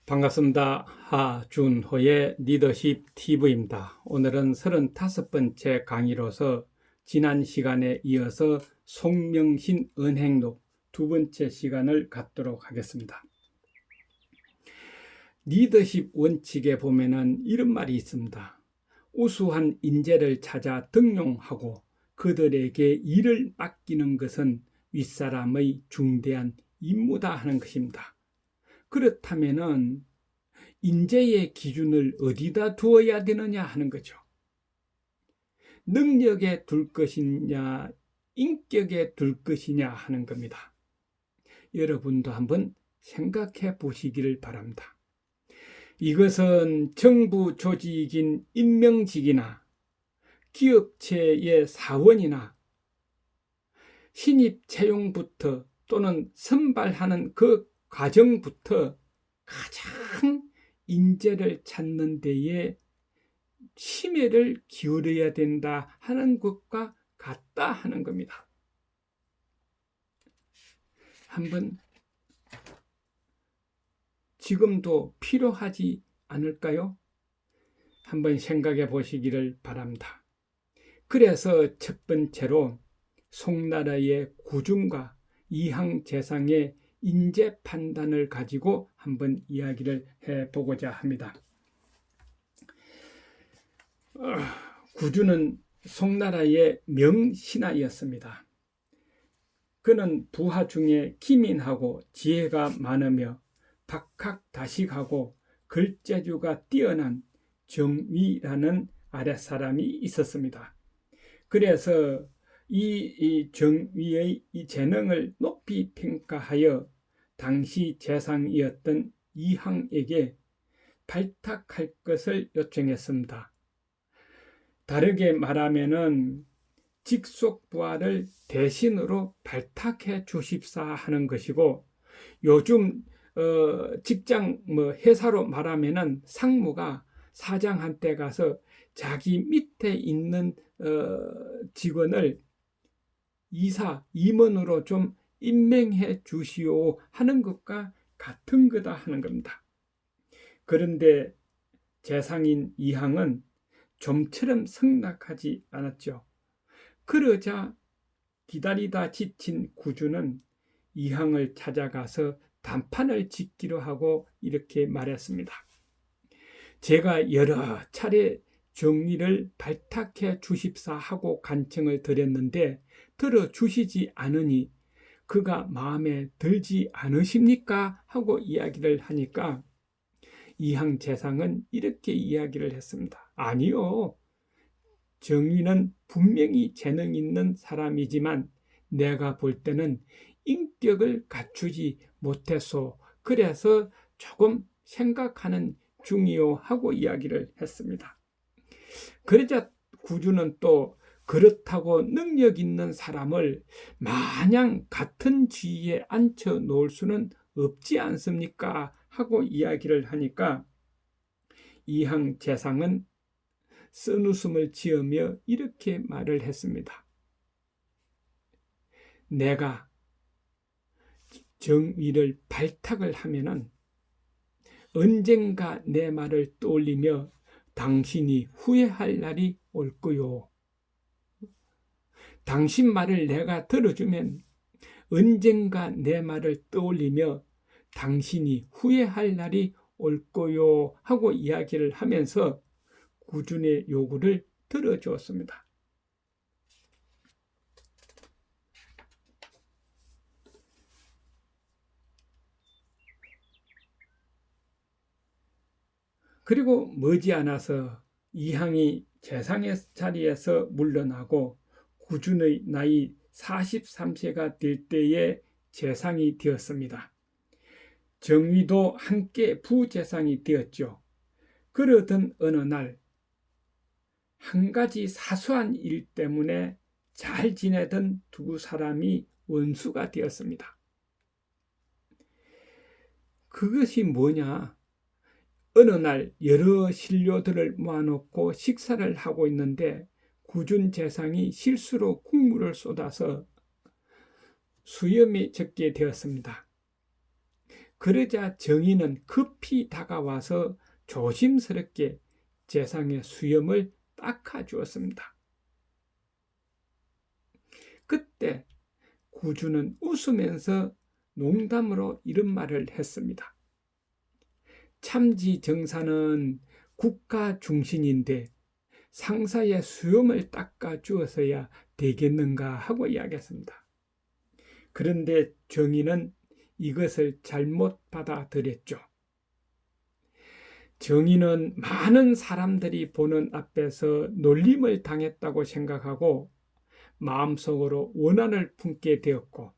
반갑습니다. 하준호의 리더십 TV입니다. 오늘은 35번째 강의로서 지난 시간에 이어서 송명신 은행록 두 번째 시간을 갖도록 하겠습니다. 리더십 원칙에 보면은 이런 말이 있습니다. 우수한 인재를 찾아 등용하고 그들에게 일을 맡기는 것은 윗사람의 중대한 임무다 하는 것입니다. 그렇다면은 인재의 기준을 어디다 두어야 되느냐 하는 거죠. 능력에 둘 것이냐, 인격에 둘 것이냐 하는 겁니다. 여러분도 한번 생각해 보시기를 바랍니다. 이것은 정부 조직인 임명직이나 기업체의 사원이나 신입 채용부터 또는 선발하는 그 과정부터 가장 인재를 찾는 데에 심혈을 기울여야 된다 하는 것과 같다 하는 겁니다. 한번 지금도 필요하지 않을까요? 한번 생각해 보시기를 바랍니다. 그래서 첫 번째로 송나라의 구준과 이항재상의 인재 판단을 가지고 한번 이야기를 해보고자 합니다. 구준은 송나라의 명신하였습니다. 그는 부하 중에 기민하고 지혜가 많으며 박학다식하고 글재주가 뛰어난 정위라는 아랫사람이 있었습니다. 그래서 이 정위의 이 재능을 높이 평가하여 당시 재상이었던 이항에게 발탁할 것을 요청했습니다. 다르게 말하면은 직속 부하를 대신으로 발탁해 주십사 하는 것이고, 요즘 직장 회사로 말하면은 상무가 사장한테 가서 자기 밑에 있는 직원을 이사, 임원으로 좀 임명해 주시오 하는 것과 같은 거다 하는 겁니다. 그런데 재상인 이항은 좀처럼 승낙하지 않았죠. 그러자 기다리다 지친 구준은 이항을 찾아가서 단판을 짓기로 하고 이렇게 말했습니다. 제가 여러 차례 정위를 발탁해 주십사 하고 간청을 드렸는데 들어주시지 않으니 그가 마음에 들지 않으십니까? 하고 이야기를 하니까 이항 재상은 이렇게 이야기를 했습니다. 아니요. 정위는 분명히 재능 있는 사람이지만 내가 볼 때는 인격을 갖추지 못해서 그래서 조금 생각하는 중이요 하고 이야기를 했습니다. 그러자 구준은 또 그렇다고 능력 있는 사람을 마냥 같은 지위에 앉혀 놓을 수는 없지 않습니까? 하고 이야기를 하니까 이항 재상은 쓴웃음을 지으며 이렇게 말을 했습니다. 내가 정위를 발탁을 하면은 언젠가 내 말을 떠올리며 당신이 후회할 날이 올 거요. 당신 말을 내가 들어주면 언젠가 내 말을 떠올리며 당신이 후회할 날이 올 거요 하고 이야기를 하면서 구준의 요구를 들어주었습니다. 그리고 머지않아서 이항이 재상의 자리에서 물러나고 구준의 나이 43세가 될 때에 재상이 되었습니다. 정위도 함께 부재상이 되었죠. 그러던 어느 날 한 가지 사소한 일 때문에 잘 지내던 두 사람이 원수가 되었습니다. 그것이 뭐냐? 어느 날 여러 신료들을 모아놓고 식사를 하고 있는데 구준 재상이 실수로 국물을 쏟아서 수염이 적게 되었습니다. 그러자 정의는 급히 다가와서 조심스럽게 재상의 수염을 닦아주었습니다. 그때 구주는 웃으면서 농담으로 이런 말을 했습니다. 참지 정사는 국가 중신인데 상사의 수염을 닦아주어서야 되겠는가 하고 이야기했습니다. 그런데 정의는 이것을 잘못 받아들였죠. 정의는 많은 사람들이 보는 앞에서 놀림을 당했다고 생각하고 마음속으로 원한을 품게 되었고,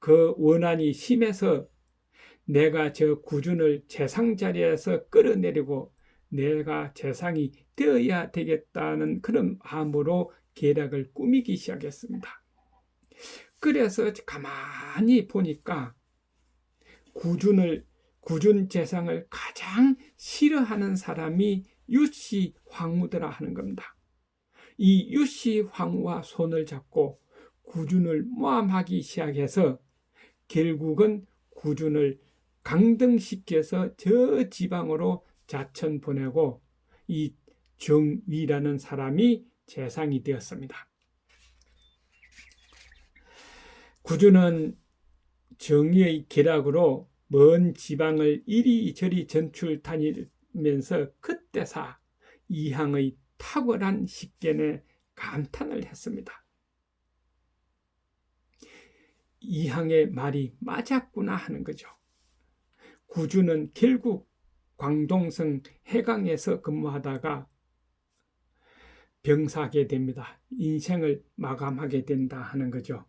그 원한이 심해서 내가 저 구준을 재상 자리에서 끌어내리고 내가 재상이 되어야 되겠다는 그런 마음으로 계략을 꾸미기 시작했습니다. 그래서 가만히 보니까 구준 재상을 가장 싫어하는 사람이 유씨 황후더라 하는 겁니다. 이 유씨 황후와 손을 잡고 구준을 모함하기 시작해서 결국은 구준을 강등시켜서 저 지방으로 자천 보내고 이 정위라는 사람이 재상이 되었습니다. 구준은 정의의 계략으로 먼 지방을 이리저리 전출 다니면서 그때사 이항의 탁월한 식견에 감탄을 했습니다. 이항의 말이 맞았구나 하는 거죠. 구준은 결국 광동성 해강에서 근무하다가 병사하게 됩니다. 인생을 마감하게 된다 하는 거죠.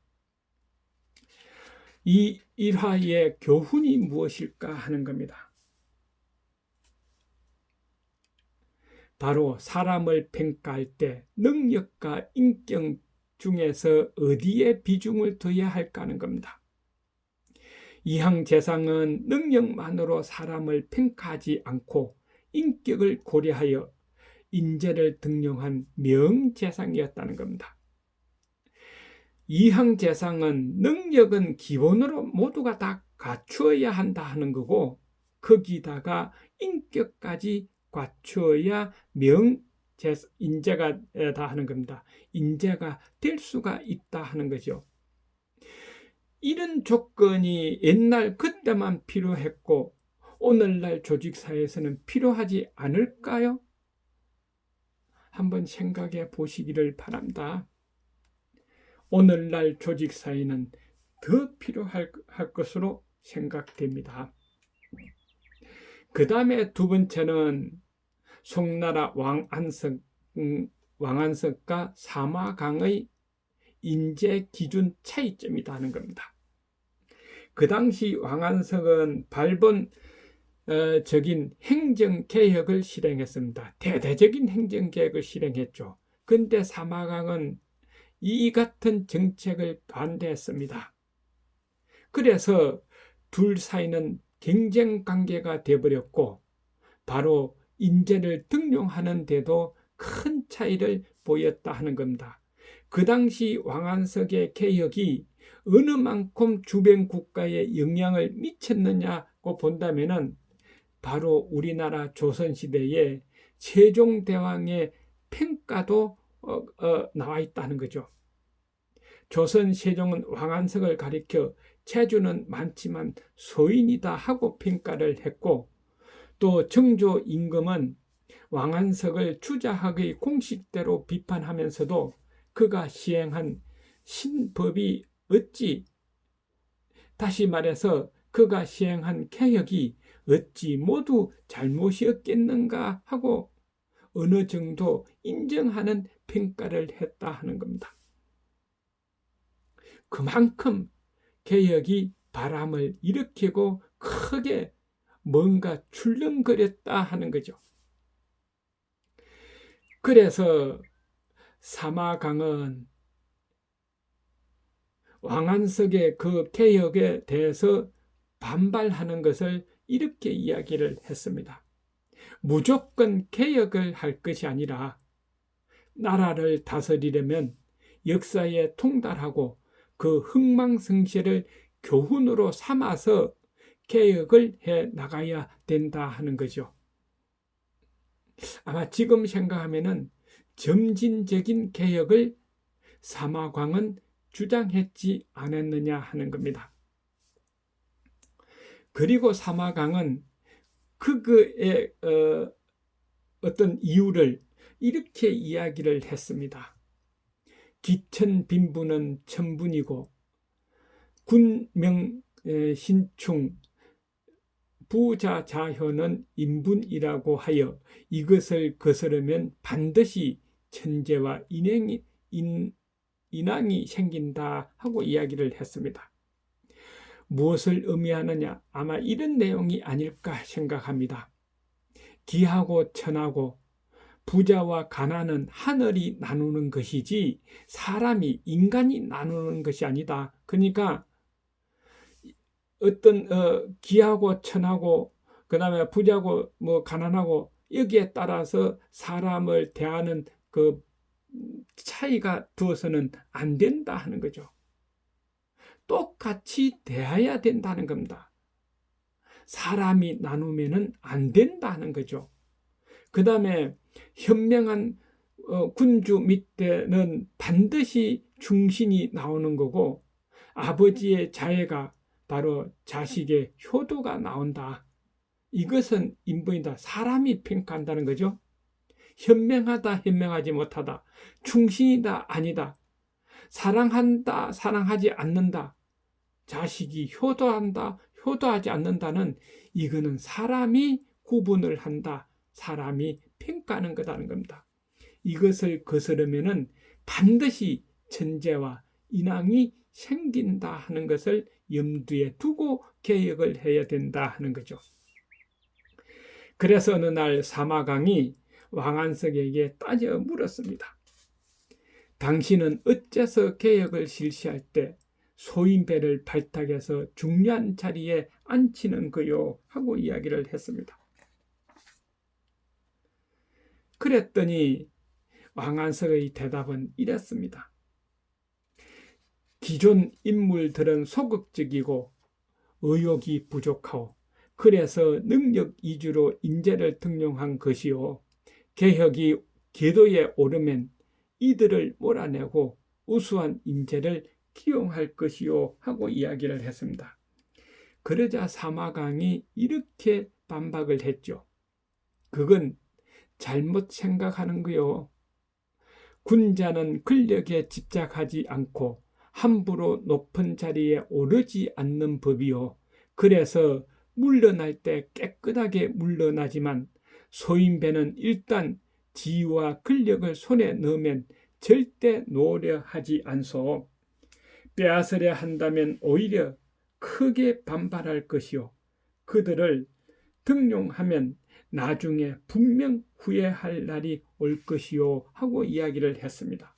이 일화의 교훈이 무엇일까 하는 겁니다. 바로 사람을 평가할 때 능력과 인격 중에서 어디에 비중을 둬야 할까 하는 겁니다. 이항 재상은 능력만으로 사람을 평가하지 않고 인격을 고려하여 인재를 등용한 명재상이었다는 겁니다. 이항 재상은 능력은 기본으로 모두가 다 갖추어야 한다 하는 거고, 거기다가 인격까지 갖추어야 인재가 다 하는 겁니다. 인재가 될 수가 있다 하는 거죠. 이런 조건이 옛날 그때만 필요했고 오늘날 조직사회에서는 필요하지 않을까요? 한번 생각해 보시기를 바랍니다. 오늘날 조직사회는 더 필요할 것으로 생각됩니다. 그 다음에 두 번째는 송나라 왕안석과 사마강의 인재 기준 차이점이다 하는 겁니다. 그 당시 왕안석은 발본적인 행정개혁을 실행했습니다. 대대적인 행정개혁을 실행했죠. 근데 사마강은 이 같은 정책을 반대했습니다. 그래서 둘 사이는 경쟁관계가 되어버렸고 바로 인재를 등용하는 데도 큰 차이를 보였다 하는 겁니다. 그 당시 왕안석의 개혁이 어느 만큼 주변 국가에 영향을 미쳤느냐고 본다면은 바로 우리나라 조선시대에 세종대왕의 평가도 나와 있다는 거죠. 조선 세종은 왕안석을 가리켜 체주는 많지만 소인이다 하고 평가를 했고, 또 정조 임금은 왕안석을 주자학의 공식대로 비판하면서도 그가 시행한 신법이 어찌, 다시 말해서 그가 시행한 개혁이 어찌 모두 잘못이었겠는가 하고 어느 정도 인정하는 평가를 했다 하는 겁니다. 그만큼 개혁이 바람을 일으키고 크게 뭔가 출렁거렸다 하는 거죠. 그래서 사마강은 왕안석의 그 개혁에 대해서 반발하는 것을 이렇게 이야기를 했습니다. 무조건 개혁을 할 것이 아니라 나라를 다스리려면 역사에 통달하고 그 흥망성쇠를 교훈으로 삼아서 개혁을 해 나가야 된다 하는 거죠. 아마 지금 생각하면은 점진적인 개혁을 사마광은 주장했지 않았느냐 하는 겁니다. 그리고 사마광은 그의 어떤 이유를 이렇게 이야기를 했습니다. 기천빈부는 천분이고 군명신충 부자자효는 인분이라고 하여 이것을 거스르면 반드시 천재와 인왕이 생긴다 하고 이야기를 했습니다. 무엇을 의미하느냐? 아마 이런 내용이 아닐까 생각합니다. 기하고 천하고 부자와 가난은 하늘이 나누는 것이지 사람이 인간이 나누는 것이 아니다. 그러니까 어떤 기하고 천하고 그다음에 부자고 뭐 가난하고 여기에 따라서 사람을 대하는 그 차이가 두어서는 안 된다 하는 거죠. 똑같이 대해야 된다는 겁니다. 사람이 나누면은 안 된다는 거죠. 그 다음에 현명한 군주 밑에는 반드시 충신이 나오는 거고 아버지의 자애가 바로 자식의 효도가 나온다. 이것은 인분이다. 사람이 평가한다는 거죠. 현명하다, 현명하지 못하다. 충신이다, 아니다. 사랑한다, 사랑하지 않는다. 자식이 효도한다, 효도하지 않는다는 이거는 사람이 구분을 한다. 사람이 평가하는 거다는 겁니다. 이것을 거스르면은 반드시 천재와 인왕이 생긴다 하는 것을 염두에 두고 개혁을 해야 된다 하는 거죠. 그래서 어느 날 사마강이 왕안석에게 따져 물었습니다. 당신은 어째서 개혁을 실시할 때 소인배를 발탁해서 중요한 자리에 앉히는 거요? 하고 이야기를 했습니다. 그랬더니 왕안석의 대답은 이랬습니다. 기존 인물들은 소극적이고 의욕이 부족하오. 그래서 능력 위주로 인재를 등용한 것이요. 개혁이 궤도에 오르면 이들을 몰아내고 우수한 인재를 기용할 것이요 하고 이야기를 했습니다. 그러자 사마강이 이렇게 반박을 했죠. 그건 잘못 생각하는 거요. 군자는 근력에 집착하지 않고 함부로 높은 자리에 오르지 않는 법이요. 그래서 물러날 때 깨끗하게 물러나지만 소인배는 일단 지위와 근력을 손에 넣으면 절대 놓으려 하지 않소. 빼앗으려 한다면 오히려 크게 반발할 것이요. 그들을 등용하면 나중에 분명 후회할 날이 올 것이요 하고 이야기를 했습니다.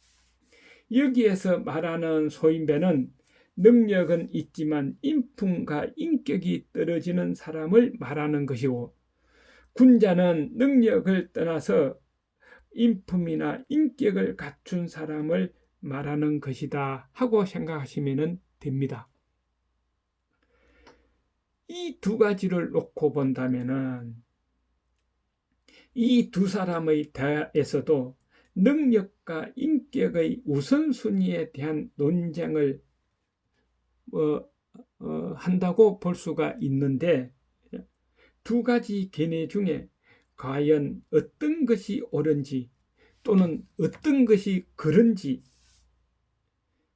여기에서 말하는 소인배는 능력은 있지만 인품과 인격이 떨어지는 사람을 말하는 것이고 군자는 능력을 떠나서 인품이나 인격을 갖춘 사람을 말하는 것이다 하고 생각하시면 됩니다. 이 두 가지를 놓고 본다면 이 두 사람의 대화에서도 능력과 인격의 우선순위에 대한 논쟁을 한다고 볼 수가 있는데 두 가지 견해 중에 과연 어떤 것이 옳은지 또는 어떤 것이 그른지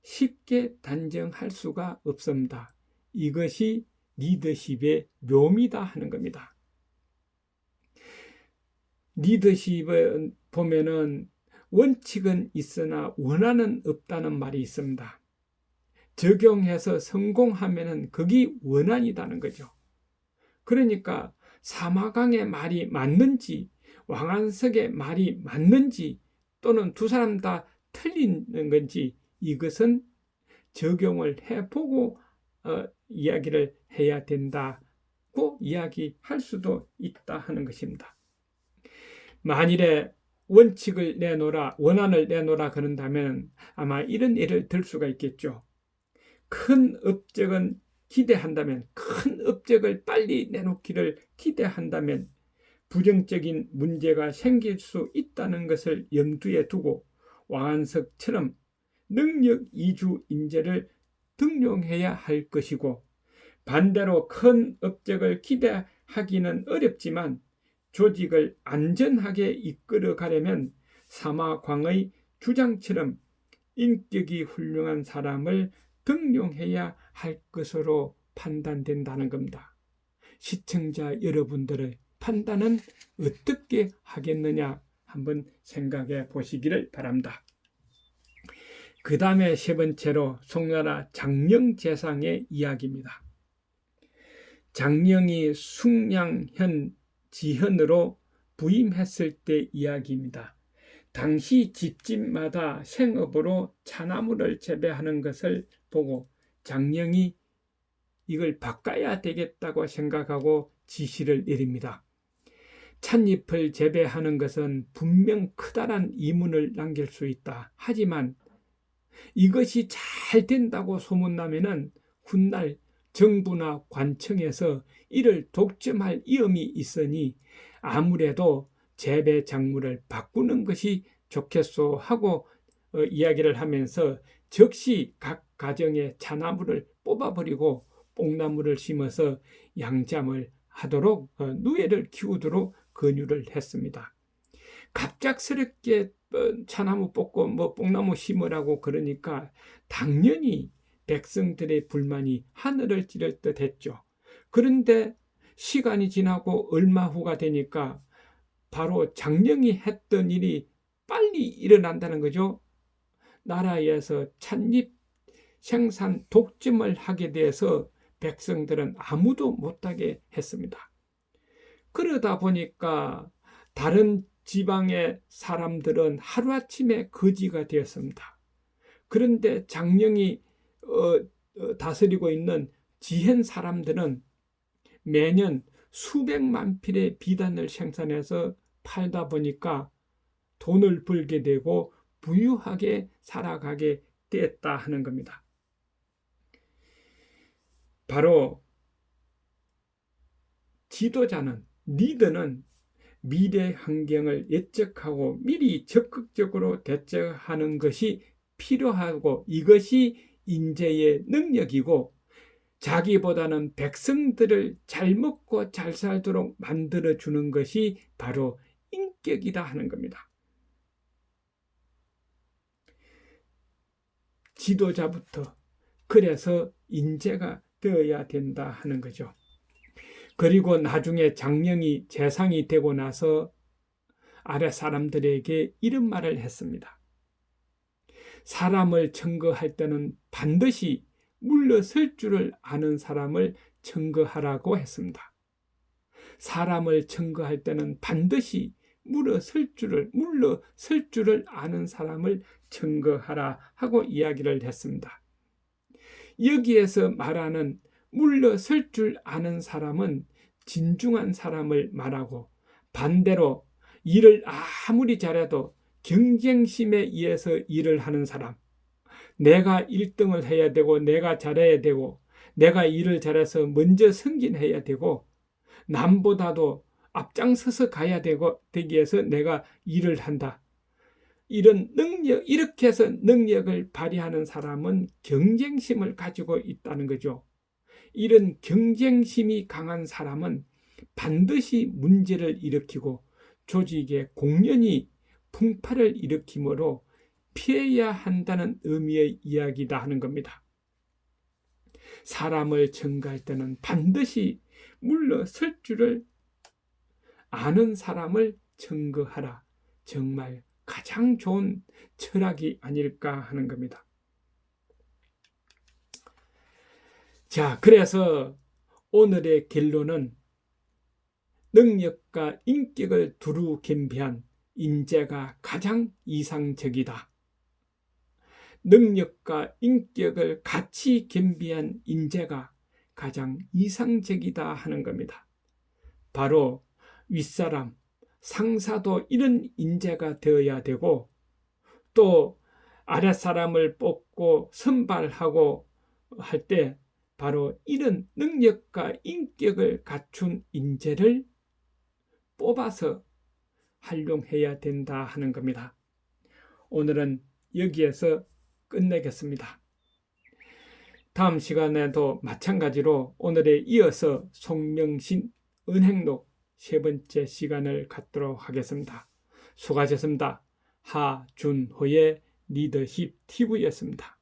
쉽게 단정할 수가 없습니다. 이것이 리더십의 묘미다 하는 겁니다. 리더십을 보면은 원칙은 있으나 원한은 없다는 말이 있습니다. 적용해서 성공하면은 그게 원한이라는 거죠. 그러니까 사마강의 말이 맞는지 왕안석의 말이 맞는지 또는 두 사람 다 틀리는 건지 이것은 적용을 해보고 이야기를 해야 된다고 이야기할 수도 있다 하는 것입니다. 만일에 원칙을 내놓으라, 원한을 내놓으라 그런다면 아마 이런 예를 들 수가 있겠죠. 큰 업적은 기대한다면, 큰 업적을 빨리 내놓기를 기대한다면 부정적인 문제가 생길 수 있다는 것을 염두에 두고 왕한석처럼 능력 이주 인재를 등용해야 할 것이고, 반대로 큰 업적을 기대하기는 어렵지만 조직을 안전하게 이끌어 가려면 사마광의 주장처럼 인격이 훌륭한 사람을 등용해야 할 것으로 판단된다는 겁니다. 시청자 여러분들의 판단은 어떻게 하겠느냐 한번 생각해 보시기를 바랍니다. 그 다음에 세 번째로 송나라 장령재상의 이야기입니다. 장령이 숭양현 지현으로 부임했을 때 이야기입니다. 당시 집집마다 생업으로 차나무를 재배하는 것을 보고 장령이 이걸 바꿔야 되겠다고 생각하고 지시를 내립니다. 찻잎을 재배하는 것은 분명 크다란 이문을 남길 수 있다. 하지만 이것이 잘 된다고 소문나면은 훗날 정부나 관청에서 이를 독점할 위험이 있으니 아무래도 재배 작물을 바꾸는 것이 좋겠소 하고 이야기를 하면서 즉시 각 가정에 차나무를 뽑아버리고 뽕나무를 심어서 양잠을 하도록 누에를 키우도록 권유를 했습니다. 갑작스럽게 차나무 뽑고 뽕나무 심으라고 그러니까 당연히 백성들의 불만이 하늘을 찌를 듯 했죠. 그런데 시간이 지나고 얼마 후가 되니까 바로 장령이 했던 일이 빨리 일어난다는 거죠. 나라에서 찻잎 생산 독점을 하게 돼서 백성들은 아무도 못하게 했습니다. 그러다 보니까 다른 지방의 사람들은 하루아침에 거지가 되었습니다. 그런데 장령이 다스리고 있는 지현 사람들은 매년 수백만 필의 비단을 생산해서 팔다 보니까 돈을 벌게 되고 부유하게 살아가게 됐다 하는 겁니다. 바로 지도자는, 리더는 미래 환경을 예측하고 미리 적극적으로 대처하는 것이 필요하고 이것이 인재의 능력이고 자기보다는 백성들을 잘 먹고 잘 살도록 만들어주는 것이 바로 인격이다 하는 겁니다. 지도자부터 그래서 인재가 되어야 된다 하는 거죠. 그리고 나중에 장령이 재상이 되고 나서 아래 사람들에게 이런 말을 했습니다. 사람을 청거할 때는 반드시 물러설 줄을 아는 사람을 청거하라고 했습니다. 사람을 청거할 때는 반드시 물러설 줄을 아는 사람을 청거하라 하고 이야기를 했습니다. 여기에서 말하는 물러설 줄 아는 사람은 진중한 사람을 말하고 반대로 일을 아무리 잘해도 경쟁심에 의해서 일을 하는 사람, 내가 1등을 해야 되고 내가 잘해야 되고 내가 일을 잘해서 먼저 승진해야 되고 남보다도 앞장서서 가야 되기 위해서 내가 일을 한다. 이런 능력, 이렇게 해서 능력을 발휘하는 사람은 경쟁심을 가지고 있다는 거죠. 이런 경쟁심이 강한 사람은 반드시 문제를 일으키고 조직에 공연히 풍파를 일으키므로 피해야 한다는 의미의 이야기다 하는 겁니다. 사람을 청거할 때는 반드시 물러설 줄을 아는 사람을 청거하라. 정말 가장 좋은 철학이 아닐까 하는 겁니다. 자, 그래서 오늘의 결론은 능력과 인격을 두루 겸비한 인재가 가장 이상적이다. 능력과 인격을 같이 겸비한 인재가 가장 이상적이다 하는 겁니다. 바로 윗사람, 상사도 이런 인재가 되어야 되고 또 아랫사람을 뽑고 선발하고 할 때 바로 이런 능력과 인격을 갖춘 인재를 뽑아서 활용해야 된다 하는 겁니다. 오늘은 여기에서 끝내겠습니다. 다음 시간에도 마찬가지로 오늘에 이어서 송명신 은행록 세 번째 시간을 갖도록 하겠습니다. 수고하셨습니다. 하준호의 리더십 TV였습니다.